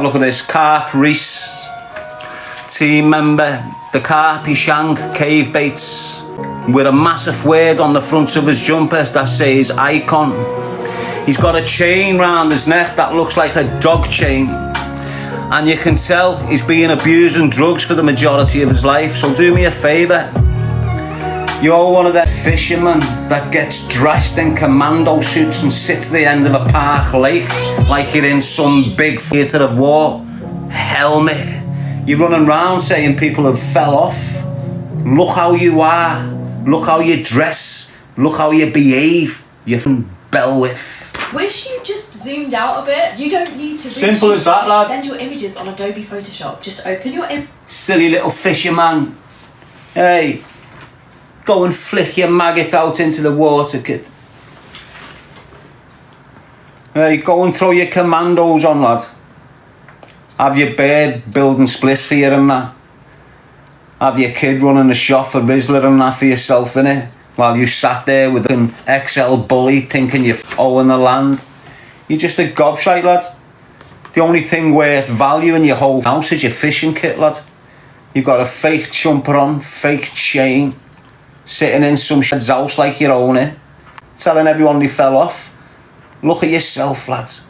Look at this, Carp Reese, team member, the Carpy Shank Cave Baits, with a massive word on the front of his jumper that says Icon. He's got a chain round his neck that looks like a dog chain, and you can tell he's been abusing drugs for the majority of his life. So do me a favour, you're one of them fishermen that gets dressed in commando suits and sits at the end of a park lake like you're in some big theatre of war. Helmet. You're running around saying people have fell off. Look how you are. Look how you dress. Look how you behave. You're from Belwith. Wish you just zoomed out a bit. You don't need to Simple as that, lad. Send your images on Adobe Photoshop. Just open your Silly little fisherman. Hey, go and flick your maggot out into the water, kid. Hey, go and throw your commandos on, lad. Have your bird building splits for you and that. Have your kid running a shop for Rizzler and that for yourself, innit? While you sat there with an XL bully thinking you're owing the land. You're just a gobshite, lad. The only thing worth value in your whole house is your fishing kit, lad. You've got a fake jumper on, fake chain, sitting in some shed's house like you own it, telling everyone they fell off. Look at yourself, lads.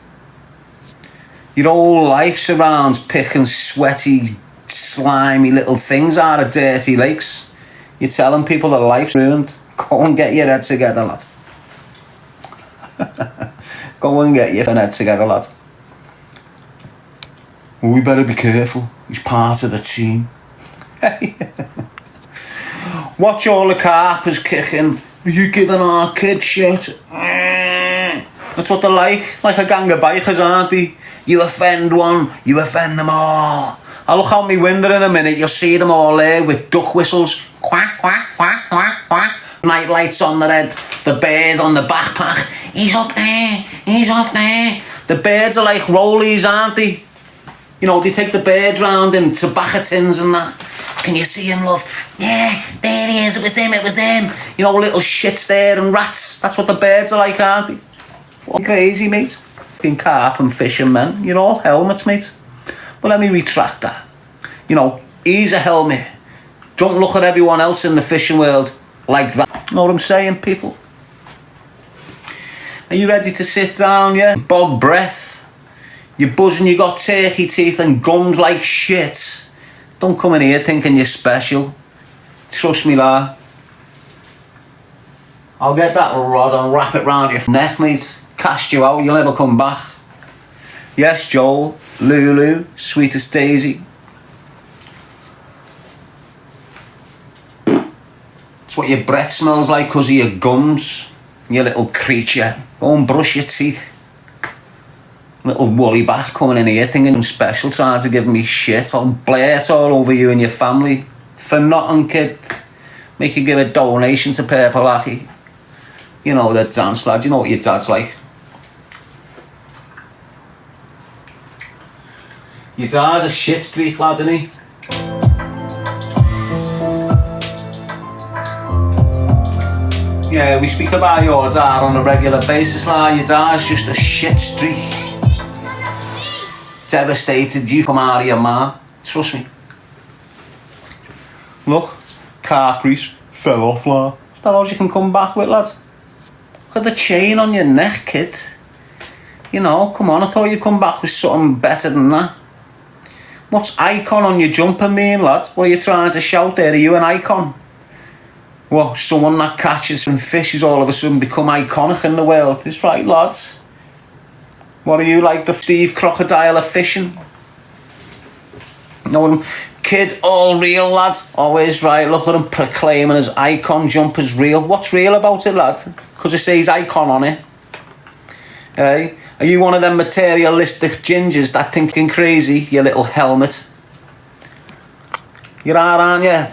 Your whole life surrounds picking sweaty, slimy little things out of dirty lakes. You're telling people that life's ruined. Go and get your head together, lad. Go and get your head together, lad. Oh, we better be careful. He's part of the team. Watch all the carpers kicking. Are you giving our kid shit? That's what they're like a gang of bikers, aren't they? You offend one, you offend them all. I'll look out my window in a minute, you'll see them all there with duck whistles. Quack, quack, quack, quack, quack. Night lights on their head, the bird on the backpack. He's up there, he's up there. The birds are like rollies, aren't they? You know, they take the birds round in tobacco tins and that. Can you see him, love? Yeah, there he is, it was them, it was them. You know, little shits there and rats. That's what the birds are like, aren't they? What crazy, mate. Fucking carp and fishermen. You're all helmets, mate. Well, let me retract that. You know, he's a helmet. Don't look at everyone else in the fishing world like that. Know what I'm saying, people? Are you ready to sit down, yeah? Bog breath. You're buzzing, you got turkey teeth and gums like shit. Don't come in here thinking you're special. Trust me, lad. I'll get that rod and wrap it round your neck, mate. Cast you out, you'll never come back. Yes, Joel, Lulu, sweetest Daisy. It's what your breath smells like because of your gums, you little creature. Go and brush your teeth. Little woolly back coming in here thinking I'm special, trying to give me shit. I'll blurt all over you and your family. For nothing, kid. Make you give a donation to Purple Aki. You know the dance, lad. You know what your dad's like. Your dad's a shit streak, lad, isn't he? Yeah, we speak about your dad on a regular basis, lad. Your dad's just a shit streak. Devastated you come out of your man. Trust me. Look, Carp Reese fell off, lad. Is that all you can come back with, lad? Look at the chain on your neck, kid. You know, come on, I thought you'd come back with something better than that. What's icon on your jumper mean, lad? What are you trying to shout there? Are you an icon? What, someone that catches some fishes all of a sudden become iconic in the world? It's right, lads. What are you, like the Steve Crocodile of fishing? No, kid, all real, lad. Always right, look at him proclaiming his icon jumper's real. What's real about it, lad? Because it says icon on it. Hey? Are you one of them materialistic gingers that thinking crazy, you little helmet? You are, aren't you?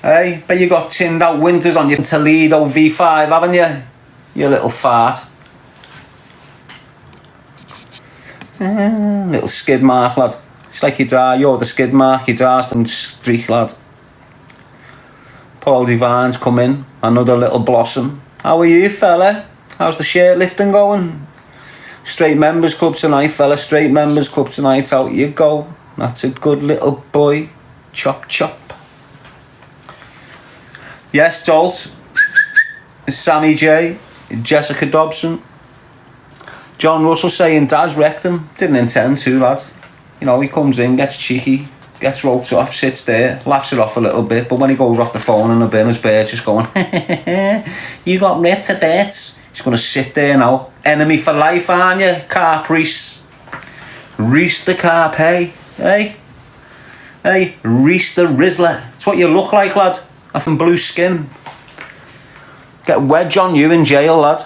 Hey? Bet you got tinned out winters on your Toledo V5, haven't you? You little fart. Little skid mark, lad. It's like your dad, you're the skid mark, your dad's the streak, lad. Paul Divine's come in, another little blossom. How are you, fella? How's the shirt lifting going? Straight members club tonight, fella. Straight members club tonight. Out you go. That's a good little boy. Chop chop. Yes, Jolt. Sammy J. Jessica Dobson. John Russell saying Daz wrecked him. Didn't intend to, lad. You know, he comes in, gets cheeky, gets roped off, sits there, laughs it off a little bit, but when he goes off the phone in the bin, his beard's just going, you got ripped to bits. He's going to sit there now. Enemy for life, aren't you, Carp Reese? Reese the Carp, hey? Hey? Hey, Reese the Rizzler. It's what you look like, lad. Having blue skin. Get a wedge on you in jail, lad.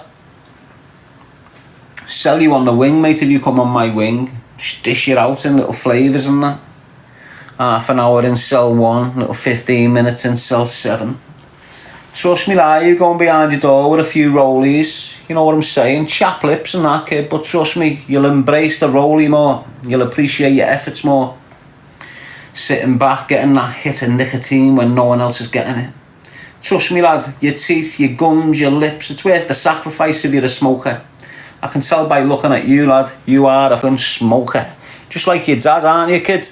Sell you on the wing, mate, if you come on my wing. Just dish you out in little flavours and that. Half an hour in cell 1, little 15 minutes in cell 7. Trust me, lad, you going behind your door with a few rollies. You know what I'm saying? Chap lips and that, kid, but trust me, you'll embrace the rollie more. You'll appreciate your efforts more. Sitting back, getting that hit of nicotine when no one else is getting it. Trust me, lad, your teeth, your gums, your lips, it's worth the sacrifice if you're a smoker. I can tell by looking at you, lad, you are a film smoker. Just like your dad, aren't you, kid?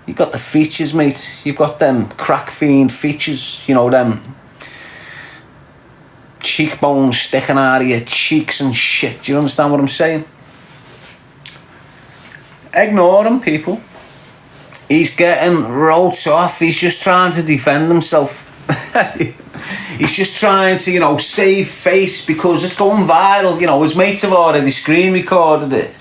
You got the features, mate. You've got them crack fiend features, you know, them cheekbones sticking out of your cheeks and shit. Do you understand what I'm saying? Ignore him, people. He's getting roped off. He's just trying to defend himself. He's just trying to, you know, save face because it's going viral. You know, his mates have already screen recorded it.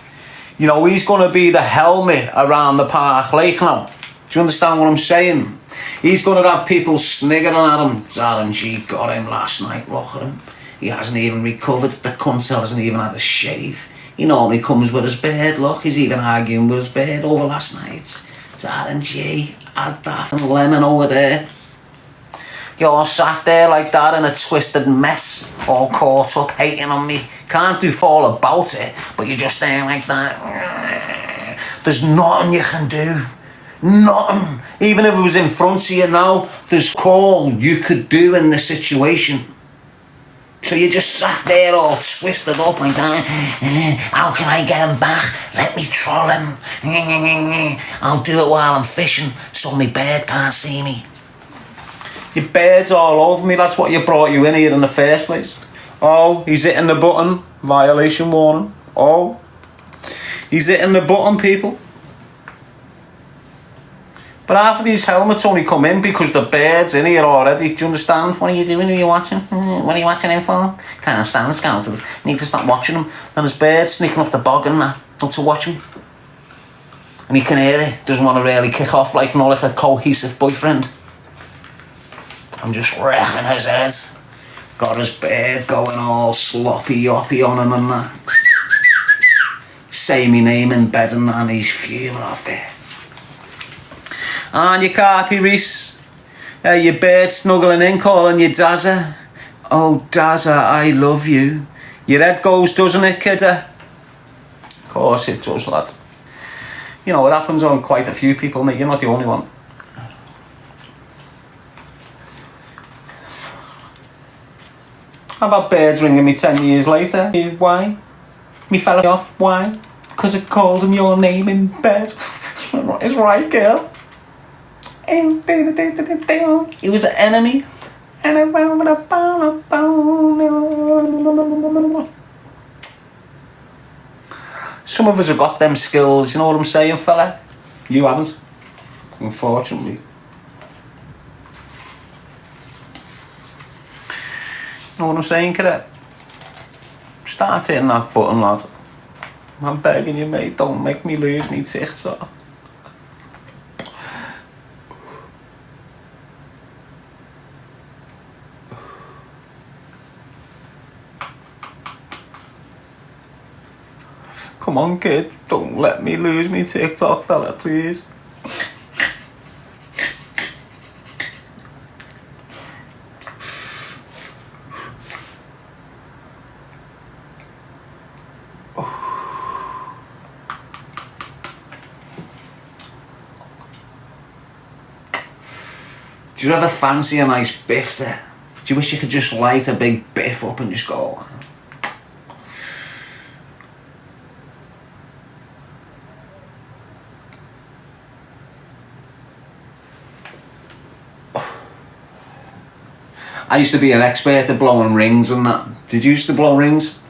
You know, he's going to be the helmet around the Park Lake now. Do you understand what I'm saying? He's going to have people sniggering at him. Darren G got him last night, look at him. He hasn't even recovered. The cunt hasn't even had a shave. He normally comes with his beard. Look, he's even arguing with his beard over last night. Darren G had that and lemon over there. You're sat there like that in a twisted mess, all caught up, hating on me. Can't do fall about it, but you're just there like that. There's nothing you can do. Nothing. Even if it was in front of you now, there's call you could do in the situation. So you just sat there all twisted up like that. How can I get him back? Let me troll him. I'll do it while I'm fishing so my bird can't see me. Your bird's all over me, that's what you brought you in here in the first place. Oh, he's hitting the button. Violation warning. Oh, he's hitting the button, people. But half of these helmets only come in because the bird's in here already. Do you understand? What are you doing? Are you watching? What are you watching him for? Can't stand the scoundrels. Need to stop watching him. Then there's birds sneaking up the bog and that. Not to watch him. And he can hear it. Doesn't want to really kick off like, you know, like a cohesive boyfriend. I'm just wrecking his head. Got his beard going all sloppy yoppy on him and that. Say me name in bed and that, and he's fuming off there. And you Carpy Reese. Your bird snuggling in, calling you Dazza. Oh Dazza, I love you. Your head goes, doesn't it, kidder? Of course it does, lad. You know, it happens on quite a few people, mate. You're not the only one. I've had birds ringing me 10 years later. Why? Me fell off. Why? Because I called him your name in bed. It's right, girl. He was an enemy. Some of us have got them skills, you know what I'm saying, fella? You haven't, unfortunately. You know what I'm saying, kid? Start hitting that button, lad. I'm begging you, mate, don't make me lose me TikTok. Come on, kid, don't let me lose me TikTok, fella, please. Do you ever fancy a nice biff there? Do you wish you could just light a big biff up and just go? I used to be an expert at blowing rings and that. Did you used to blow rings?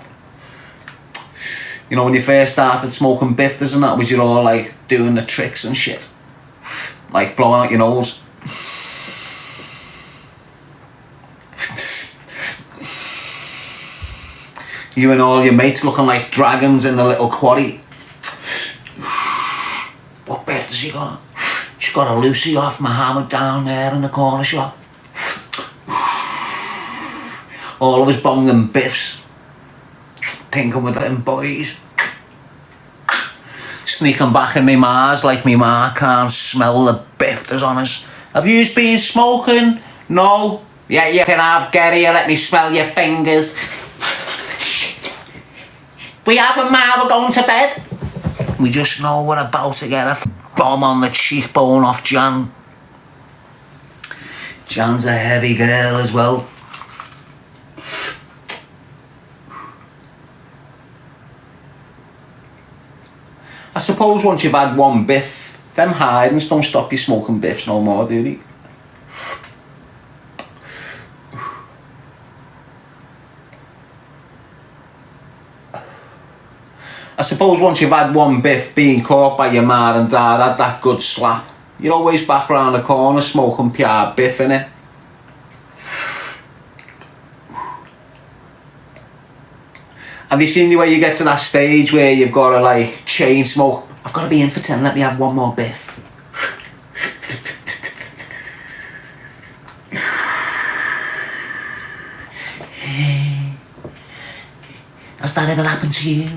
You know, when you first started smoking bifters and that, was you all like doing the tricks and shit? Like blowing out your nose? You and all your mates looking like dragons in the little quarry. What biff has he got? She's got a Lucy off Muhammad down there in the corner shop. All of us bonging biffs. Thinking with them boys. Sneaking back in me Mars like me ma can't smell the biff that's on us. Have you been smoking? No. Yeah, you can have Gary, let me smell your fingers. We haven't, ma, we're going to bed. We just know we're about to get a bomb on the cheekbone off Jan. Jan's a heavy girl as well. I suppose once you've had one biff, them hidings don't stop you smoking biffs no more, do they? I suppose once you've had one biff, being caught by your ma and dad, had that good slap, you're always back round the corner smoking pure biff, innit? Have you seen the way you get to that stage where you've got to like chain smoke? I've got to be in for 10, let me have one more biff. Has that ever happened to you?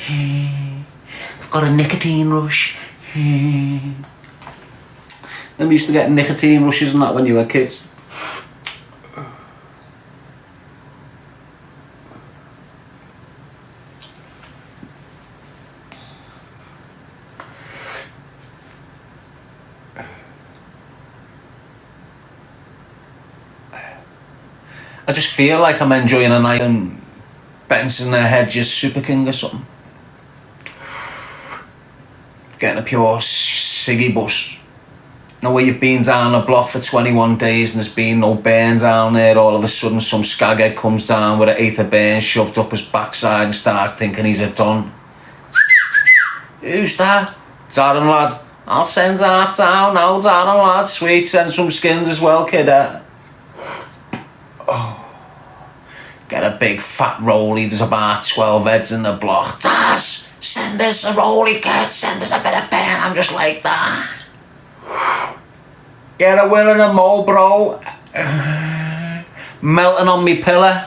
I've got a nicotine rush. Them used to get nicotine rushes and that when you were kids. I just feel like I'm enjoying a night in Benson and Hedges Super King or something. Getting a pure ciggy bus. You know where you've been down the block for 21 days and there's been no burn down there, all of a sudden some skaghead comes down with an eighth of burn shoved up his backside and starts thinking he's a don. Who's that? Darren lad. I'll send half down now, Darren lad. Sweet, send some skins as well, kid. Get a big fat rollie, there's about 12 heads in the block. Daz, send us a rollie, kid, send us a bit of pen, I'm just like that. Get a will and a mo, bro. Melting on me pillar,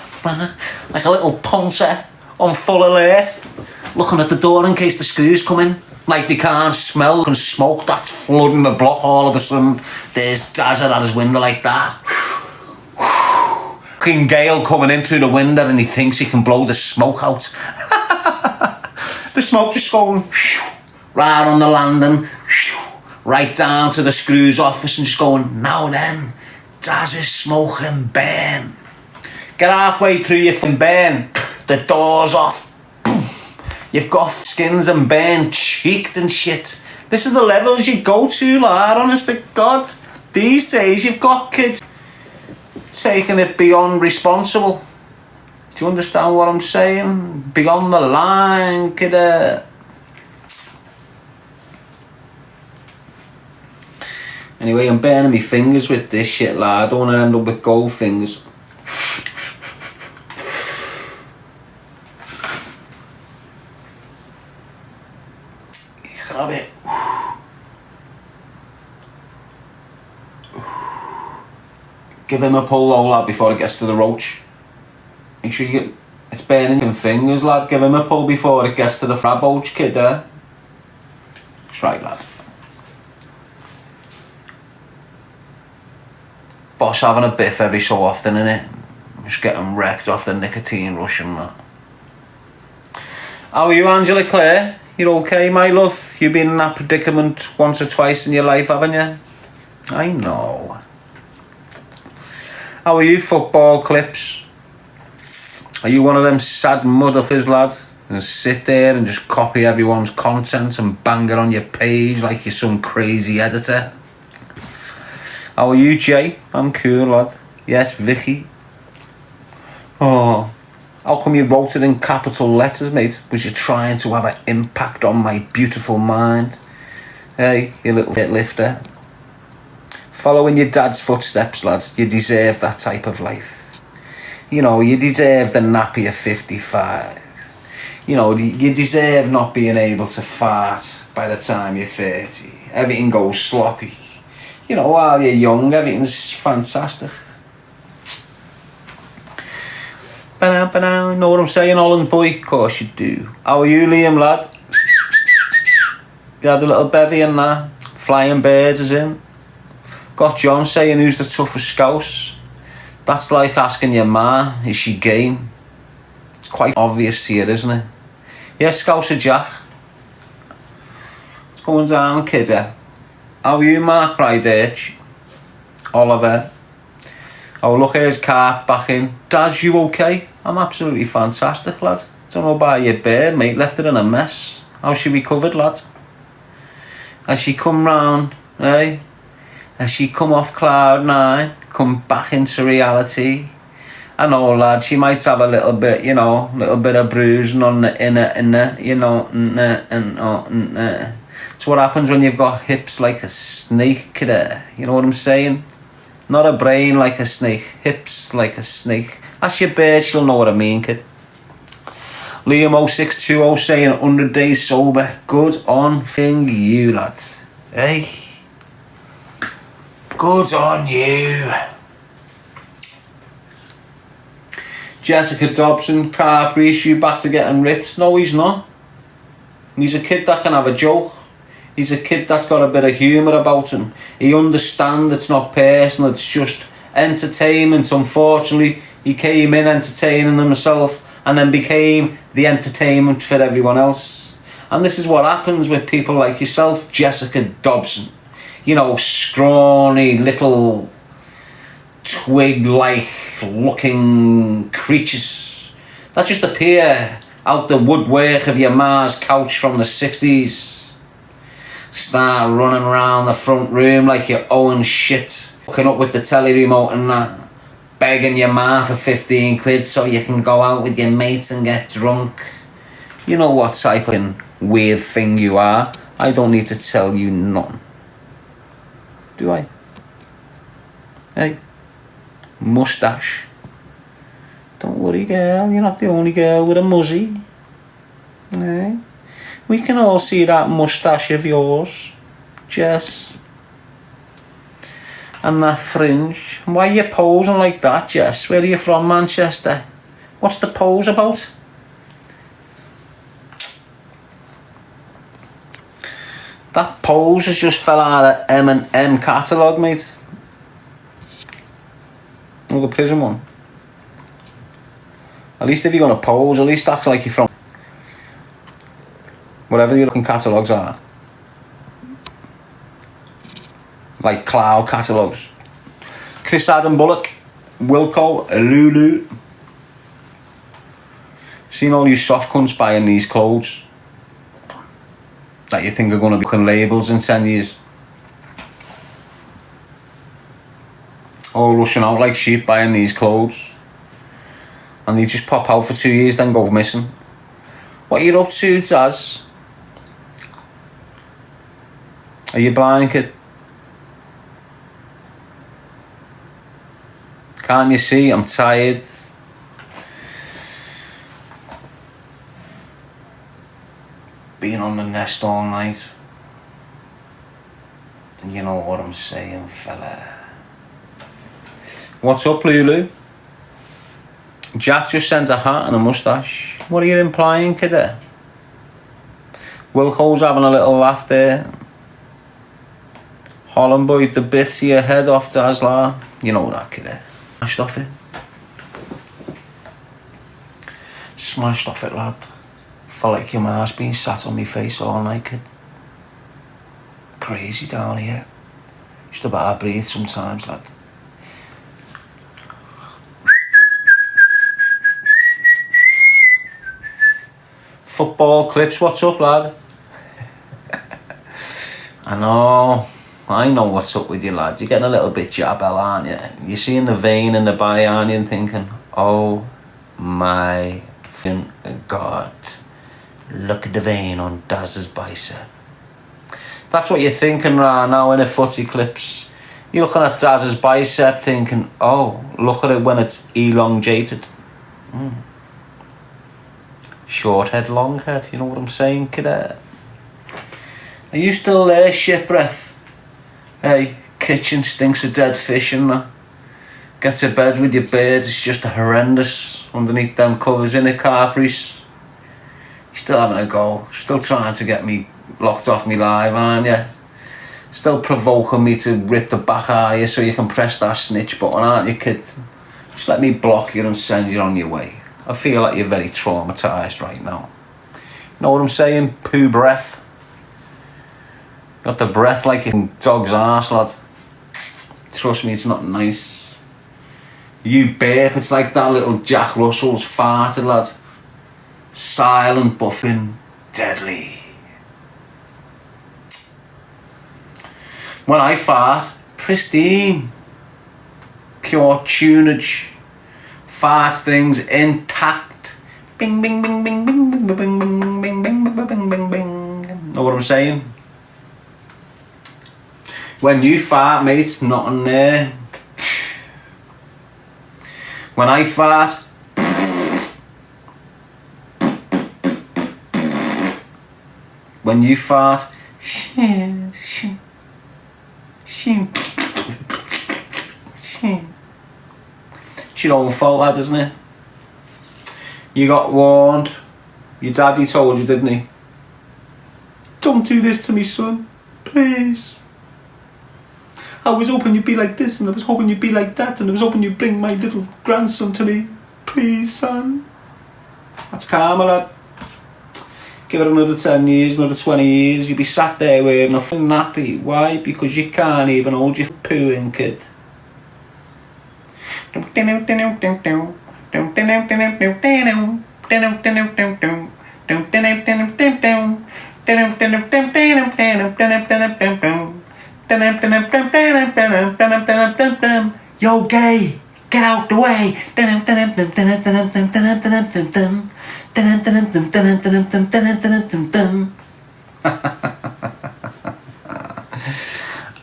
like a little punter on full alert. Looking at the door in case the screws come in. Like they can't smell and smoke that's flooding the block all of a sudden. There's Daz at his window like that. King Gale coming in through the window and he thinks he can blow the smoke out. The smoke just going right on the landing, right down to the screws office and just going, now then, Daz is smoking burn. Get halfway through your burn, the door's off. You've got skins and burn cheeked and shit. This is the levels you go to, lad, honest to God. These days you've got kids taking it beyond responsible. Do you understand what I'm saying? Beyond the line, kidda. Anyway, I'm burning my fingers with this shit, lad. I don't want to end up with gold fingers. You can have it. Give him a pull though, lad, before it gets to the roach. Make sure you get... It's burning your fingers, lad. Give him a pull before it gets to the frab roach, kid, there. That's right, lad. Boss having a biff every so often, innit? Just getting wrecked off the nicotine rush and that. How are you, Angela Claire? You're okay, my love? You've been in that predicament once or twice in your life, haven't you? I know. How are you, football clips? Are you one of them sad motherfuckers, lad? And sit there and just copy everyone's content and bang it on your page like you're some crazy editor? How are you, Jay? I'm cool, lad. Yes, Vicky. Oh, how come you wrote it in capital letters, mate? Was you trying to have an impact on my beautiful mind? Hey, you little bit lifter. Following your dad's footsteps, lads. You deserve that type of life. You know, you deserve the nappy of 55. You know, you deserve not being able to fart by the time you're 30. Everything goes sloppy. You know, while you're young, everything's fantastic. Ba-da-ba-da, know what I'm saying, Holland boy? Of course you do. How are you, Liam, lad? You had a little bevy and that. Flying birds is in. Got John saying who's the toughest scouse. That's like asking your ma, is she game? It's quite obvious here, isn't it? Yeah, Scouser Jack. What's going down, kidder? How are you, Mark Brydurch? Oliver. Oh, look, here's Carp back in. Daz, you okay? I'm absolutely fantastic, lad. Don't know about your bear, mate. Left it in a mess. How's she recovered, lad? Has she come round, eh? Has she come off cloud nine? Come back into reality? I know, lad, she might have a little bit, you know, little bit of bruising on the inner, you know, It's what happens when you've got hips like a snake, kidder. You know what I'm saying? Not a brain like a snake, hips like a snake. That's your bitch, you'll know what I mean, kid. Liam0620 saying 100 days sober. Good on thing you, lad. Hey? Good on you. Jessica Dobson, Carp, is you back to getting ripped? No, he's not. He's a kid that can have a joke. He's a kid that's got a bit of humour about him. He understands it's not personal, it's just entertainment. Unfortunately, he came in entertaining himself and then became the entertainment for everyone else. And this is what happens with people like yourself, Jessica Dobson. You know, scrawny little twig-like looking creatures that just appear out the woodwork of your ma's couch from the 60s. Start running around the front room like you own shit, hooking up with the telly remote and that, begging your ma for 15 quid so you can go out with your mates and get drunk. You know what type of weird thing you are. I don't need to tell you none. Do I? Hey, moustache. Don't worry, girl, you're not the only girl with a muzzy. Hey? We can all see that moustache of yours, Jess. And that fringe. Why are you posing like that, Jess? Where are you from, Manchester? What's the pose about? That pose has just fell out of M&M catalogue, mate. Oh, the prison one. At least if you're going to pose, at least act like you're from whatever your looking catalogues are. Like cloud catalogues. Chris Adam Bullock, Wilco, Lulu. Seen all you soft cunts buying these clothes that you think are going to be looking labels in 10 years. All rushing out like sheep buying these clothes. And they just pop out for 2 years then go missing. What are you up to, Daz? Are you blind, kid? Can't you see? I'm tired. Being on the nest all night. You know what I'm saying, fella. What's up, Lulu? Jack just sent a hat and a moustache. What are you implying, kidder? Wilco's having a little laugh there. Holland boy, the bit to your head off, Dazzler. You know that, kidder. Smashed off it. Smashed off it, lad. Felt like your ma's been sat on me face all night, kid. Crazy down here. Just about to breathe sometimes, lad. Football clips, what's up, lad? I know what's up with you, lad. You're getting a little bit jabel, aren't you? You're seeing the vein in the Bayern and thinking, oh, my God. Look at the vein on Daz's bicep. That's what you're thinking right now in the footy clips. You're looking at Daz's bicep thinking, oh, look at it when it's elongated. Short head, long head, you know what I'm saying, kid? Are you still there, shit breath? Hey, kitchen stinks of dead fish and that. Get to bed with your bird, it's just horrendous underneath them covers in the carpries. Still having a go, still trying to get me locked off me live, aren't you? Still provoking me to rip the back out of you so you can press that snitch button, aren't you, kid? Just let me block you and send you on your way. I feel like you're very traumatised right now. You know what I'm saying? Poo breath. Got the breath like a dog's arse, lad. Trust me, it's not nice. You burp, it's like that little Jack Russell's farted, lad. Silent, buffing, deadly. When I fart, pristine. Pure tunage. Fart things intact. Bing, bing, bing, bing, bing, bing, bing, bing, bing, bing, bing, bing, bing, bing. Know what I'm saying? When you fart, mate, nothing there. When I fart, when you fart, it's your own fault, lad, isn't it? You got warned. Your daddy told you, didn't he? Don't do this to me, son. Please. I was hoping you'd be like this, and I was hoping you'd be like that, and I was hoping you'd bring my little grandson to me. Please, son. That's karma, lad. Give it another 10 years, another 20 years, you'll be sat there wearing a fucking nappy. Why? Because you can't even hold your poo in, kid. Yo, gay, get out the way.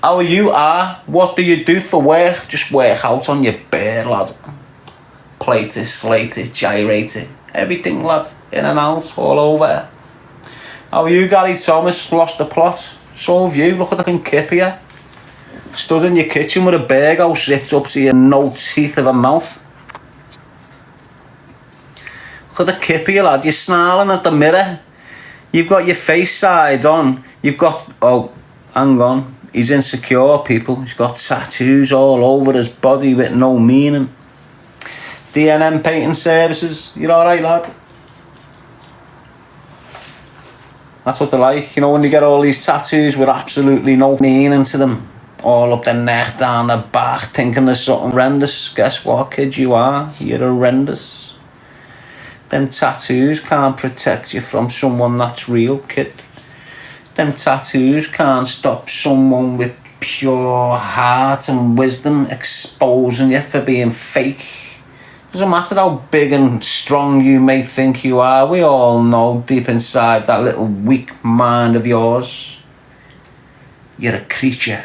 How you are? What do you do for work? Just work out on your bear, lad. Plate it, slate it, gyrate it. Everything, lad. In and out, all over. How are you, Gary Thomas? Lost the plot? So have you. Look at the fucking kip here. Stood in your kitchen with a burger all zipped up to your no teeth of a mouth. Look at the kip here, lad. You're snarling at the mirror. You've got your face side on. You've got... Oh, hang on. He's insecure, people. He's got tattoos all over his body with no meaning. D&M Painting Services. You're alright, lad? That's what they're like. You know, when you get all these tattoos with absolutely no meaning to them. All up their neck, down their back, thinking there's something horrendous. Guess what, kid? You are. You're horrendous. Them tattoos can't protect you from someone that's real, kid. Them tattoos can't stop someone with pure heart and wisdom exposing you for being fake. Doesn't matter how big and strong you may think you are, we all know deep inside that little weak mind of yours, you're a creature.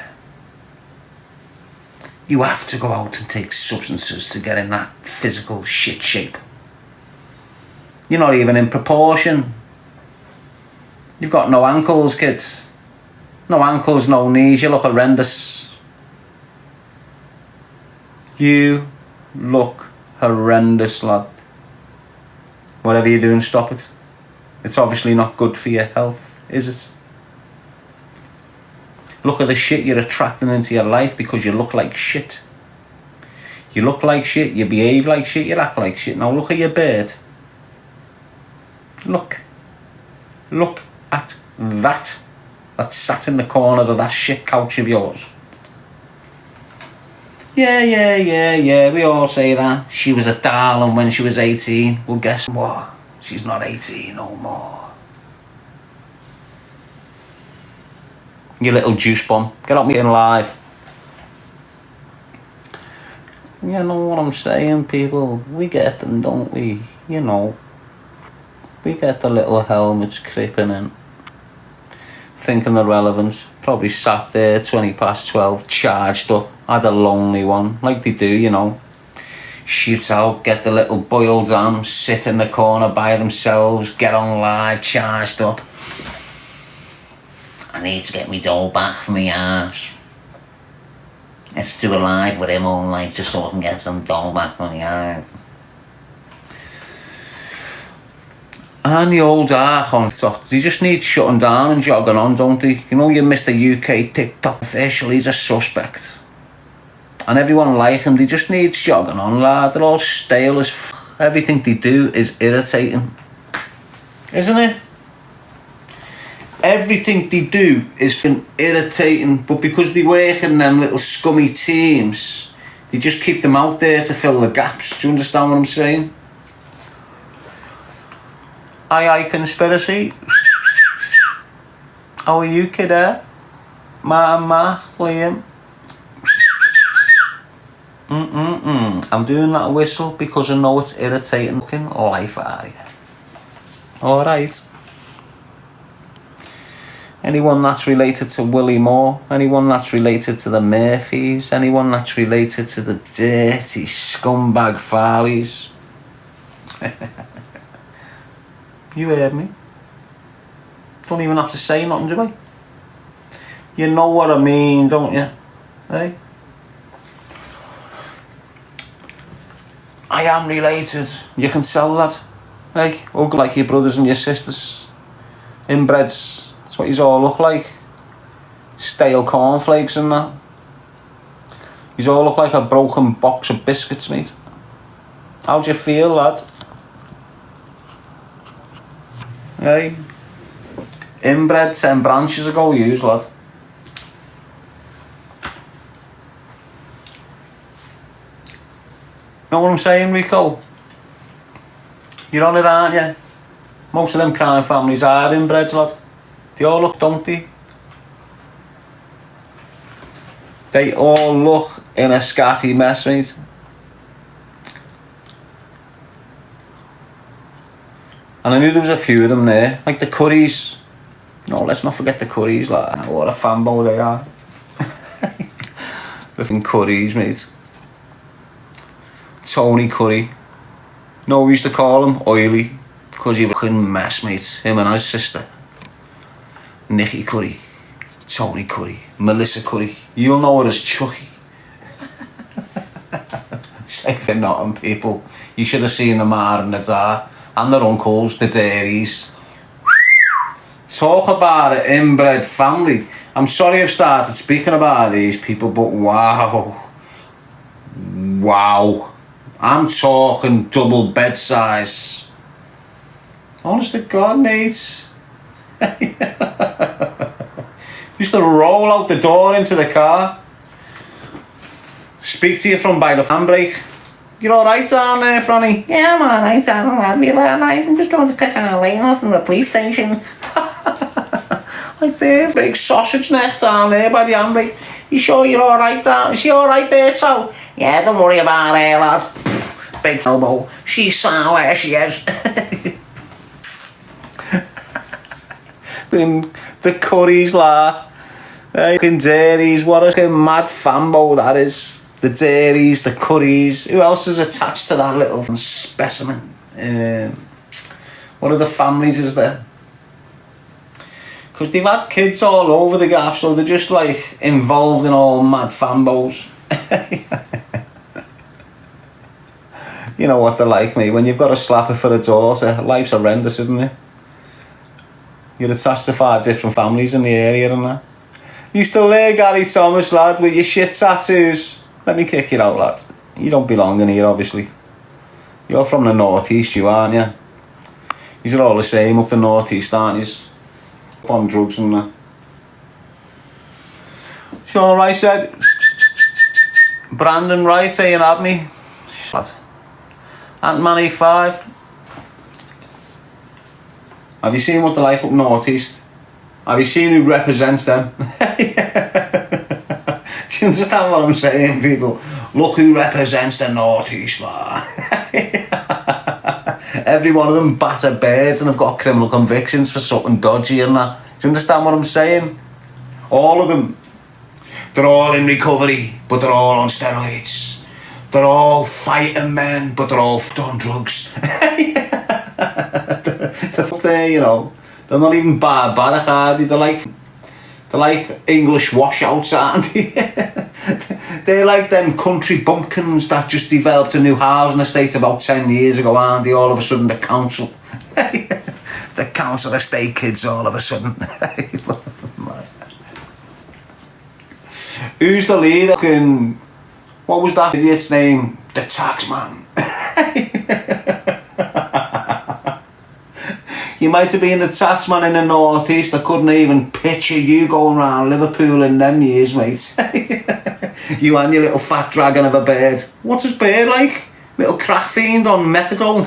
You have to go out and take substances to get in that physical shit shape. You're not even in proportion. You've got no ankles, kids. No ankles, no knees. You look horrendous. You look horrendous, lad. Whatever you're doing, stop it. It's obviously not good for your health, is it? Look at the shit you're attracting into your life because you look like shit. You look like shit, you behave like shit, you act like shit. Now look at your bird. Look at that. That sat in the corner of that shit couch of yours. Yeah, we all say that. She was a darling when she was 18. Well, guess what? She's not 18 no more. You little juice bomb. Get up me in live. You know what I'm saying, people? We get them, don't we? You know. We get the little helmets creeping in. Thinking they're relevant. Probably sat there 20 past 12, charged up. Had a lonely one, like they do, you know. Shoot out, get the little boiled ham, sit in the corner by themselves, get on live, charged up. I need to get my dough back for me arse. Let's do a live with him all night just so I can get some dough back for me arse. And the old arch on TikTok, they just need shutting down and jogging on, don't they? You know, you Mr. UK TikTok official, he's a suspect. And everyone like him, they just need jogging on, lad. They're all stale as Everything they do is irritating. Isn't it? Everything they do is irritating, but because they work in them little scummy teams, they just keep them out there to fill the gaps. Do you understand what I'm saying? Aye, conspiracy. How are you, kidder? Matt, Liam. I'm doing that whistle because I know it's irritating looking life out of you. Alright. Anyone that's related to Willie Moore, anyone that's related to the Murphys, anyone that's related to the dirty scumbag Farleys. You heard me. Don't even have to say nothing, do I? You know what I mean, don't you? Hey? I am related. You can tell that. Hey, look like your brothers and your sisters. Inbreds. That's what you all look like. Stale cornflakes and that. You all look like a broken box of biscuits, mate. How'd you feel, lad? Hey, inbred 10 branches ago, yous, lad. Know what I'm saying, Rico? You're on it, aren't you? Most of them crime families are inbreds, lad. They all look, don't they? They all look in a scatty mess, mate. And I knew there was a few of them there, like the Currys. No, let's not forget the Currys, like, what a fanboy they are. The fucking Currys, mate. Tony Curry. No, we used to call him Oily, because he was a fucking mess, mate. Him and his sister. Nicky Curry. Tony Curry. Melissa Curry. You'll know her as Chucky. Safe for nothing, people. You should have seen the Ma and the Da. And their uncles, the Darys. Talk about an inbred family. I'm sorry I've started speaking about these people, but wow. Wow. I'm talking double bed size. Honest to God, mate. Used to roll out the door into the car. Speak to you from by the handbrake. You're alright down there, Franny? Yeah, I'm alright, I'll be alright. I'm just going to pick a lane off from the police station. Like there, big sausage neck down there by the handbrake. You sure you're alright down? Is she alright there, so? Yeah, don't worry about her, lad. Big elbow. She's sour, she is. The Currys, la. Fucking Darys, what a fucking mad fanboy that is. The Darys, the Currys. Who else is attached to that little specimen? What other families is there? Because they've had kids all over the gaff, so they're just like involved in all mad fanboys. You know what they're like, me. When you've got a slapper for a daughter, life's horrendous, isn't it? You're attached to 5 different families in the area and that. You still there, Gary Thomas, lad, with your shit tattoos? Let me kick you out, lad. You don't belong in here, obviously. You're from the northeast, you aren't you? You're all the same up the northeast, aren't you? Up on drugs and that. Sean Rice said, Brandon Wright saying at me. Lad. Ant-Man E5. Have you seen what they're like up northeast? Have you seen who represents them? you understand what I'm saying, people? Look who represents the Northeast, man. Every one of them batter birds and have got criminal convictions for something dodgy and that. Do you understand what I'm saying? All of them. They're all in recovery, but they're all on steroids. They're all fighting men, but they're all on drugs. They're, you know, they're not even barbaric, are they? They're like English washouts, aren't they? They're like them country bumpkins that just developed a new housing estate about 10 years ago, aren't they? All of a sudden the council. The council estate kids all of a sudden. Who's the leader? What was that idiot's name? The Taxman. You might have been the Taxman in the Northeast. I couldn't even picture you going around Liverpool in them years, mate. You and your little fat dragon of a bird. What's his bird like? Little crack fiend on methadone.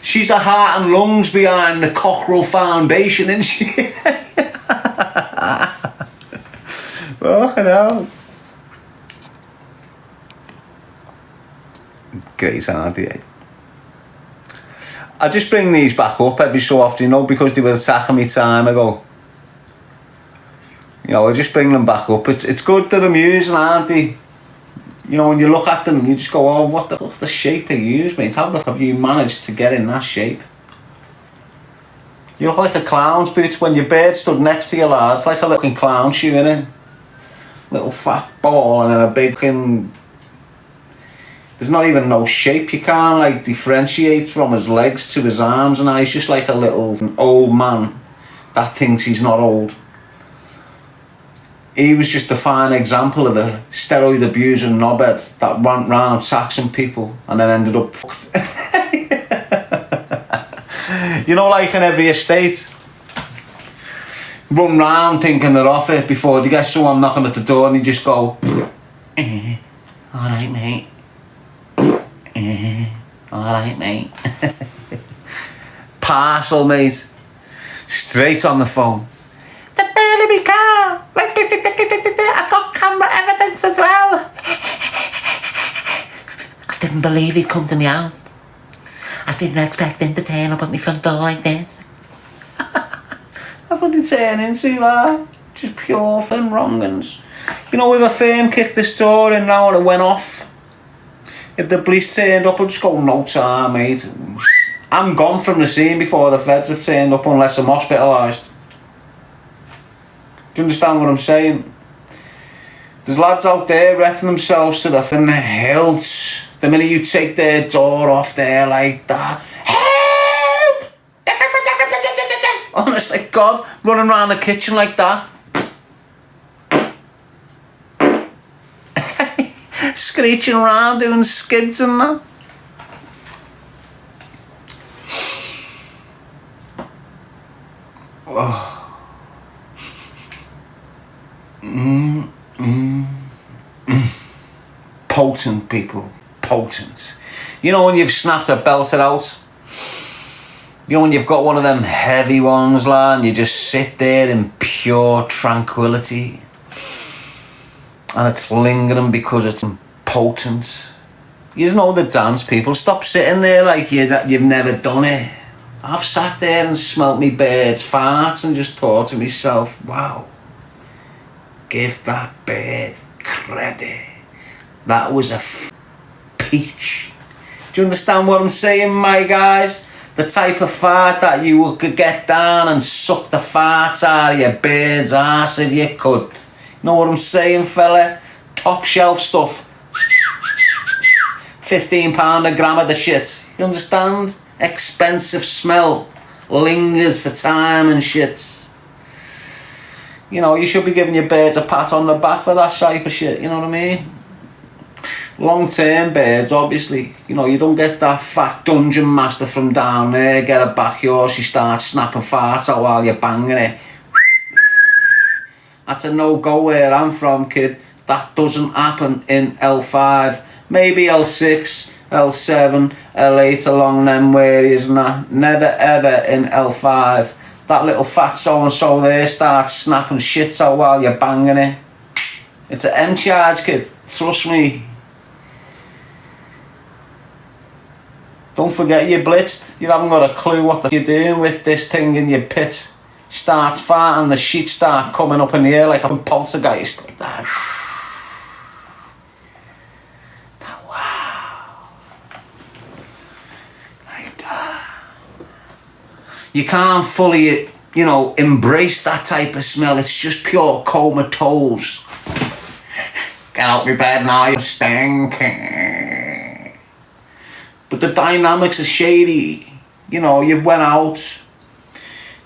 She's the heart and lungs behind the Cockerel Foundation, isn't she? Oh, I know. Great, aren't they? I just bring these back up every so often, you know, because they were attacking me time ago. You know, I just bring them back up. It's good, they're amusing, aren't they? You know, when you look at them, you just go, oh, what the fuck, the shape they use, mate? How the fuck have you managed to get in that shape? You look like a clown's boot. When your bird stood next to you, lad, it's like a little clown shoe, innit? Little fat ball and then a big fucking... There's not even no shape. You can't like differentiate from his legs to his arms and that. He's just like a little old man that thinks he's not old. He was just a fine example of a steroid abusing knobhead that went round taxing people and then ended up fucked. You know, like in every estate, run round thinking they're off it before they get someone knocking at the door and you just go, alright mate. Alright mate. Parcel mate. Straight on the phone. The Burnaby car. I've got camera evidence as well. I didn't believe he'd come to me out. I didn't expect him to turn up at my front door like this. That's what they turn into, like. Just pure fun wrongings. You know, if a firm kicked the store in now and it went off, if the police turned up, I'd just go, no time, mate. I'm gone from the scene before the feds have turned up unless I'm hospitalised. Do you understand what I'm saying? There's lads out there repping themselves to the hilt. The minute you take their door off there like that, help! Honestly, God, running around the kitchen like that. Screeching around doing skids and that. Oh. Potent, people. Potent. You know when you've snapped a belter out? You know when you've got one of them heavy ones, lad, and you just sit there in pure tranquility and it's lingering because it's potent. You know the dance, people. Stop sitting there like you've never done it. I've sat there and smelt me bird's farts and just thought to myself, wow, give that bird credit. That was a peach. Do you understand what I'm saying, my guys? The type of fart that you could get down and suck the farts out of your bird's ass if you could. You know what I'm saying, fella? Top shelf stuff. £15 a gram of the shit. You understand? Expensive smell. Lingers for time and shit. You know, you should be giving your birds a pat on the back for that type of shit, you know what I mean? Long-term birds, obviously. You know, you don't get that fat dungeon master from down there, get a backyard, she starts snapping farts out while you're banging it. That's a no-go where I'm from, kid. That doesn't happen in L5. Maybe L6, L7, L8 along them areas and that. Never ever in L5. that little fat so-and-so there starts snapping shit out while you're banging it. It's an M charge, kid. Trust me. Don't forget you're blitzed. You haven't got a clue what you're doing with this thing in your pit. Starts farting, the sheets start coming up in the air like a poltergeist. Like that. Wow. Like that. You can't fully, you know, embrace that type of smell. It's just pure comatose. Get out my bed now, you stinking. But the dynamics are shady. You know, you've went out.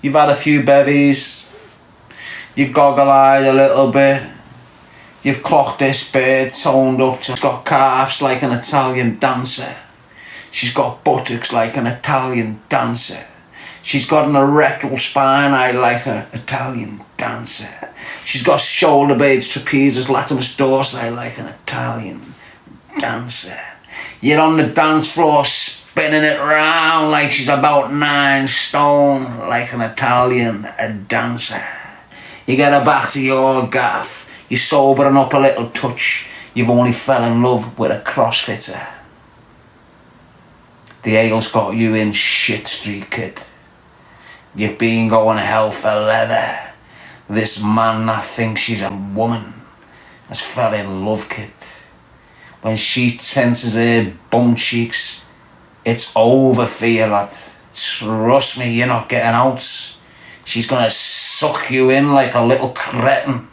You've had a few bevies, you goggle-eyed a little bit, you've clocked this bird toned up, she's got calves like an Italian dancer, she's got buttocks like an Italian dancer, she's got an erectile spine like an Italian dancer, she's got shoulder blades, trapezius, latimus dorsi like an Italian dancer. You're on the dance floor spinning it round like she's about 9 stone, like an Italian dancer. You get her back to your gaff, you're sobering up a little touch, you've only fell in love with a crossfitter. The ale's got you in shit street, kid. You've been going hell for leather. This man that thinks she's a woman has fell in love, kid. When she tenses her bum cheeks, it's over for you, lad. Trust me, you're not getting out. She's gonna suck you in like a little cretin.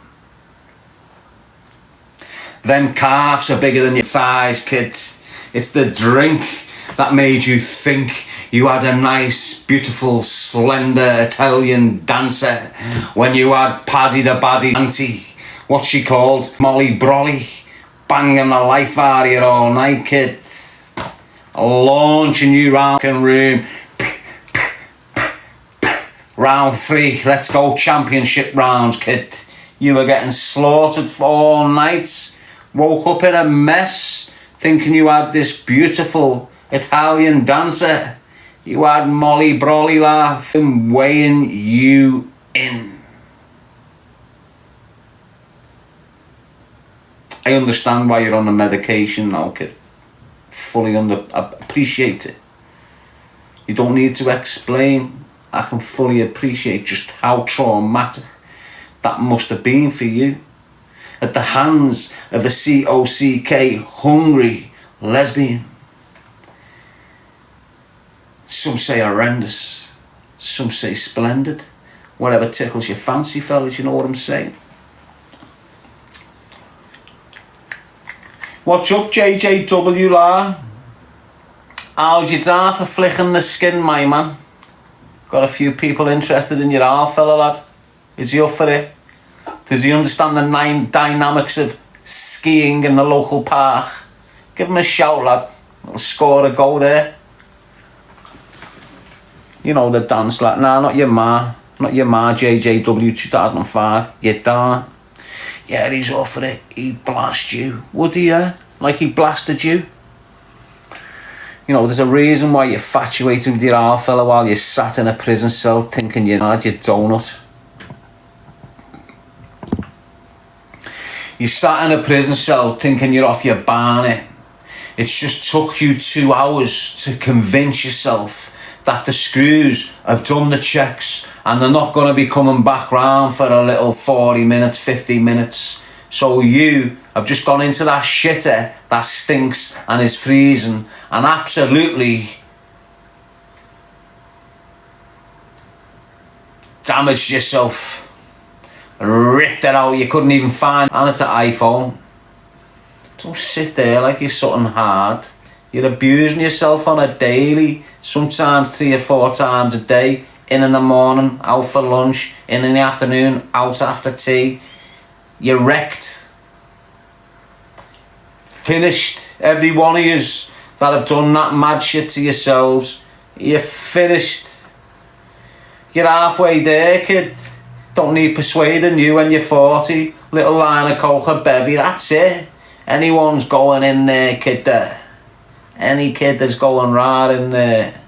Them calves are bigger than your thighs, kids. It's the drink that made you think you had a nice, beautiful, slender Italian dancer when you had Paddy the Baddy auntie, what's she called? Molly Brolly, banging the life out of you all night, kid. Launching you round the room. Round 3, let's go championship rounds, kid. You were getting slaughtered for all night. Woke up in a mess, thinking you had this beautiful Italian dancer. You had Molly Brolly laughing, weighing you in. I understand why you're on the medication now, kid. Fully appreciate it. You don't need to explain. I can fully appreciate just how traumatic that must have been for you. At the hands of a COCK hungry lesbian. Some say horrendous. Some say splendid. Whatever tickles your fancy, fellas, you know what I'm saying. What's up, JJW, la? How's your day for flicking the skin, my man? Got a few people interested in your arm, fella, lad. Is he up for it? Does he understand the dynamics of skiing in the local park? Give him a shout, lad. He'll score a goal there. You know the dance, lad. Nah, not your ma. Not your ma, JJW 2005. Your dad. Yeah, he's up for it. He'd blast you. Would he, yeah? Like he blasted you? You know, there's a reason why you're infatuated with your arm, fella, while you're sat in a prison cell thinking you had your donut. You sat in a prison cell thinking you're off your barney. It's just took you 2 hours to convince yourself that the screws have done the checks and they're not going to be coming back round for a little 40 minutes, 50 minutes. So you have just gone into that shitter that stinks and is freezing and absolutely damaged yourself. Ripped it out, you couldn't even find, and it's an iPhone. Don't sit there like you're something hard. You're abusing yourself on a daily, sometimes 3 or 4 times a day. In the morning, out for lunch. In the afternoon, out after tea. You're wrecked. Finished. Every one of yous that have done that mad shit to yourselves, you're finished. You're halfway there, kid. Don't need persuading you when you're 40. Little line of coke, a bevy, that's it. Anyone's going in there, kid. Any kid that's going right in there.